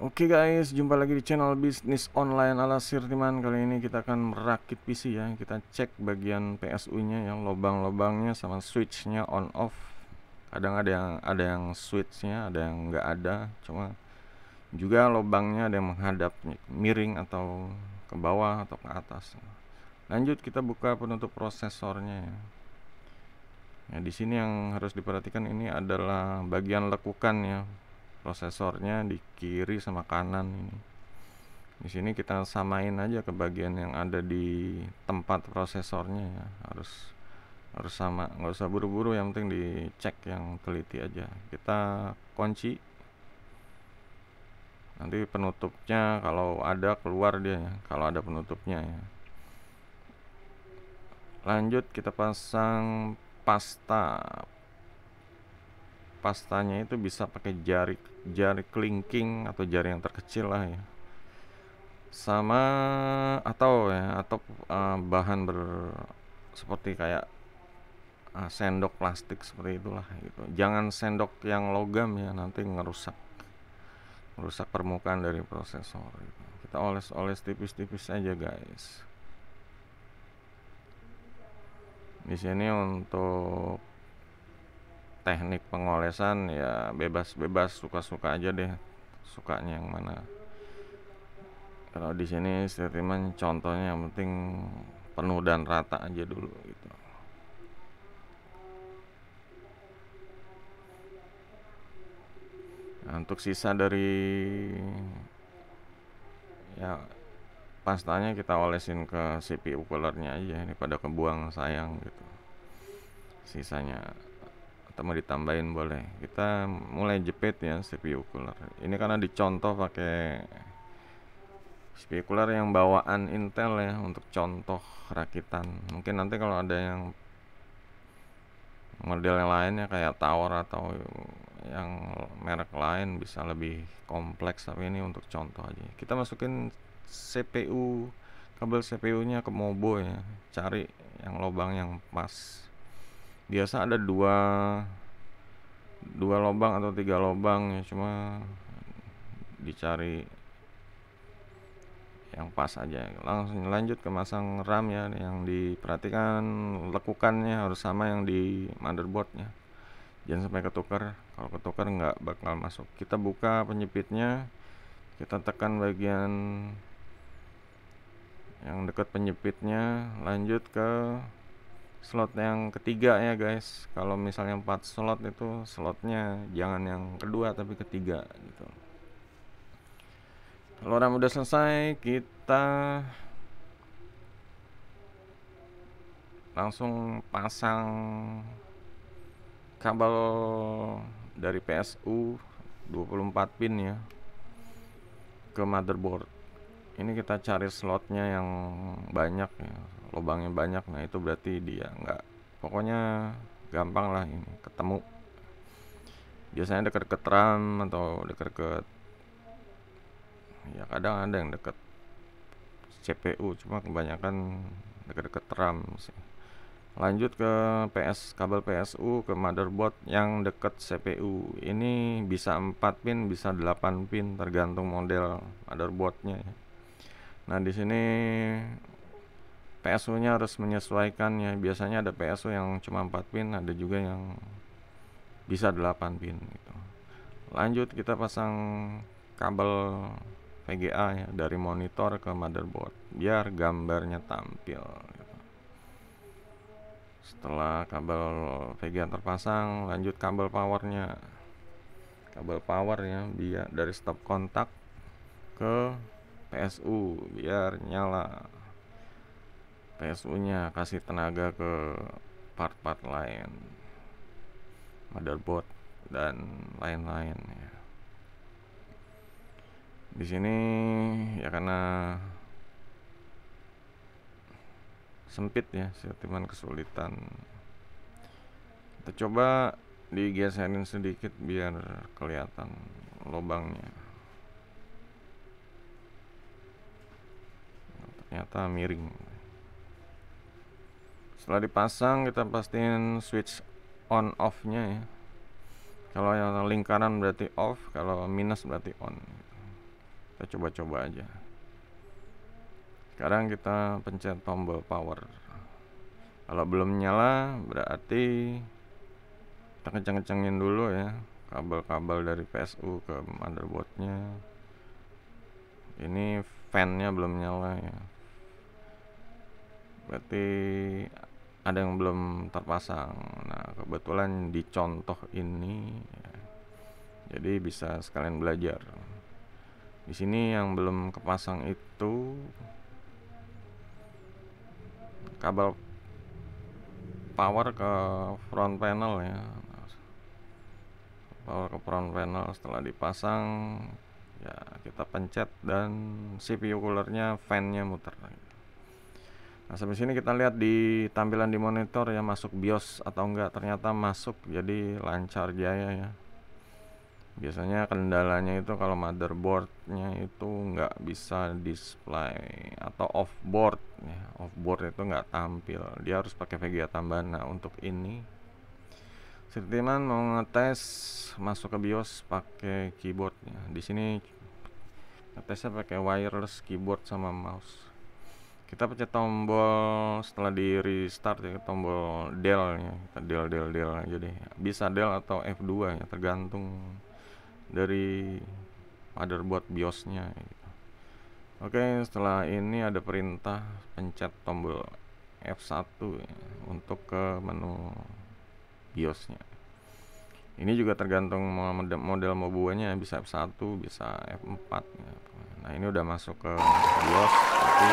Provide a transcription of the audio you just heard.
Oke guys, jumpa lagi di channel bisnis online ala Sirtiman. Kali ini kita akan merakit PC ya. Kita cek bagian PSU-nya yang lubang-lubangnya sama switch-nya on off. Kadang ada yang switch-nya, ada yang nggak ada. Cuma juga lubangnya ada yang menghadap miring atau ke bawah atau ke atas. Lanjut kita buka penutup prosesornya ya. Nah, di sini yang harus diperhatikan ini adalah bagian lekukan ya. Prosesornya di kiri sama kanan ini. Di sini kita samain aja ke bagian yang ada di tempat prosesornya ya. Harus sama, nggak usah buru-buru, yang penting dicek yang teliti aja. Kita kunci. Nanti penutupnya kalau ada keluar dia ya, kalau ada penutupnya ya. Lanjut kita pasang pasta. Pastanya itu bisa pakai jari kelingking atau jari yang terkecil lah ya. Sama atau bahan seperti kayak sendok plastik seperti itulah gitu. Jangan sendok yang logam ya, nanti ngerusak permukaan dari prosesor gitu. Kita oles-oles tipis-tipis aja guys. Di sini untuk teknik pengolesan ya bebas suka-suka aja deh, sukanya yang mana. Kalau di sini statement contohnya yang penting penuh dan rata aja dulu gitu. Nah, untuk sisa dari ya pastanya kita olesin ke CPU coolernya aja, ini pada kebuang sayang gitu sisanya, atau mau ditambahin boleh. Kita mulai jepit ya CPU cooler ini karena dicontoh pakai CPU cooler yang bawaan Intel ya, untuk contoh rakitan. Mungkin nanti kalau ada yang model yang lainnya kayak Tower atau yang merek lain bisa lebih kompleks, tapi ini untuk contoh aja. Kita masukin CPU, kabel CPU nya ke Mobo ya, cari yang lubang yang pas. Biasa ada dua lubang atau 3 lubang ya, cuma dicari yang pas aja. Langsung lanjut ke masang RAM ya, yang diperhatikan lekukannya harus sama yang di motherboardnya, jangan sampai ketukar. Kalau ketukar nggak bakal masuk. Kita buka penyepitnya, kita tekan bagian yang dekat penyepitnya, lanjut ke slot yang ketiga ya guys. Kalau misalnya 4 slot itu slotnya jangan yang kedua tapi ketiga gitu. Kalau RAM udah selesai, kita langsung pasang kabel dari PSU 24 pin ya ke motherboard. Ini kita cari slotnya yang banyak ya, lubangnya banyak. Nah itu berarti dia nggak, pokoknya gampang lah ini ketemu. Biasanya dekat-dekat RAM atau dekat-dekat, ya kadang ada yang dekat CPU, cuma kebanyakan dekat-dekat RAM sih. Lanjut ke kabel PSU ke motherboard yang dekat CPU. Ini bisa 4 pin, bisa 8 pin, tergantung model motherboardnya ya. Nah, di sini PSU-nya harus menyesuaikan ya. Biasanya ada PSU yang cuma 4 pin, ada juga yang bisa 8 pin gitu. Lanjut kita pasang kabel VGA ya, dari monitor ke motherboard biar gambarnya tampil gitu. Setelah kabel VGA terpasang, lanjut kabel powernya. Kabel power ya, biar dari stop kontak ke PSU biar nyala. PSU nya kasih tenaga ke part-part lain, motherboard dan lain-lain ya. Di sini ya karena sempit ya, sentimen kesulitan. Kita coba digeserin sedikit biar kelihatan lubangnya. Ternyata miring. Setelah dipasang, kita pastiin switch on off nya ya. Kalau yang lingkaran berarti off, kalau minus berarti on. Kita coba-coba aja. Sekarang kita pencet tombol power. Kalau belum nyala berarti kita kenceng-kencengin dulu ya kabel-kabel dari PSU ke motherboardnya. Ini fan-nya belum nyala ya, berarti ada yang belum terpasang. Nah, kebetulan di contoh ini ya, jadi bisa sekalian belajar. Di sini yang belum kepasang itu kabel power ke front panel ya. Power ke front panel setelah dipasang ya kita pencet dan CPU coolernya, fan-nya muter. Nah, sampai sini kita lihat di tampilan di monitor ya, masuk BIOS atau enggak. Ternyata masuk, jadi lancar jaya ya. Biasanya kendalanya itu kalau motherboardnya itu nggak bisa display atau offboard ya. Offboard itu nggak tampil, dia harus pakai VGA tambahan. Nah, untuk ini Sirtiman mau ngetes masuk ke BIOS pakai keyboardnya. Di sini ngetesnya pakai wireless keyboard sama mouse. Kita pencet tombol setelah di restart ya, tombol del nya. Kita del aja deh. Bisa del atau F2 ya, tergantung dari motherboard BIOS-nya gitu. Oke, setelah ini ada perintah pencet tombol F1 ya, untuk ke menu BIOS-nya. Ini juga tergantung model mobuanya, bisa F1, bisa F4 ya. Nah, ini udah masuk ke BIOS, tapi